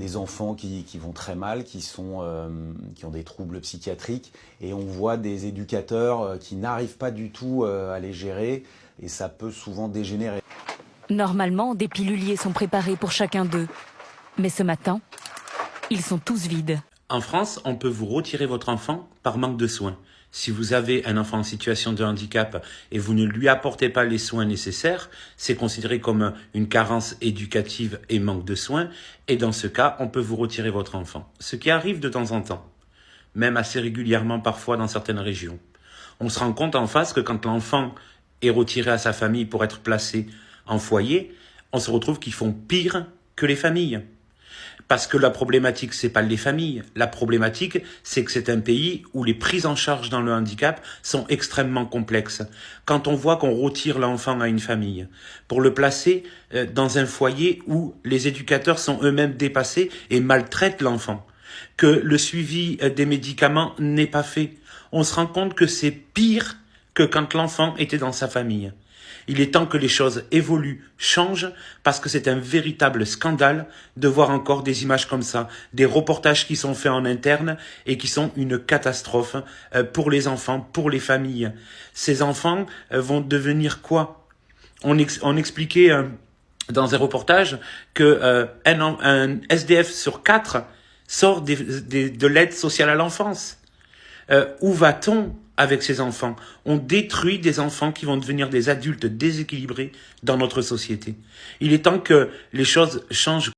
des enfants qui vont très mal, qui ont des troubles psychiatriques, et on voit des éducateurs qui n'arrivent pas du tout à les gérer, et ça peut souvent dégénérer. Normalement, des piluliers sont préparés pour chacun d'eux. Mais ce matin, ils sont tous vides. En France, on peut vous retirer votre enfant par manque de soins. Si vous avez un enfant en situation de handicap et vous ne lui apportez pas les soins nécessaires, c'est considéré comme une carence éducative et manque de soins. Et dans ce cas, on peut vous retirer votre enfant. Ce qui arrive de temps en temps, même assez régulièrement parfois dans certaines régions. On se rend compte en face que quand l'enfant est retiré à sa famille pour être placé en foyer, on se retrouve qu'ils font pire que les familles. Parce que la problématique, c'est pas les familles. La problématique, c'est que c'est un pays où les prises en charge dans le handicap sont extrêmement complexes. Quand on voit qu'on retire l'enfant à une famille pour le placer dans un foyer où les éducateurs sont eux-mêmes dépassés et maltraitent l'enfant, que le suivi des médicaments n'est pas fait, on se rend compte que c'est pire que quand l'enfant était dans sa famille. Il est temps que les choses évoluent, changent, parce que c'est un véritable scandale de voir encore des images comme ça, des reportages qui sont faits en interne et qui sont une catastrophe pour les enfants, pour les familles. Ces enfants vont devenir quoi ? On expliquait dans un reportage que un SDF sur 4 sort de l'aide sociale à l'enfance. Où va-t-on avec ces enfants? On détruit des enfants qui vont devenir des adultes déséquilibrés dans notre société. Il est temps que les choses changent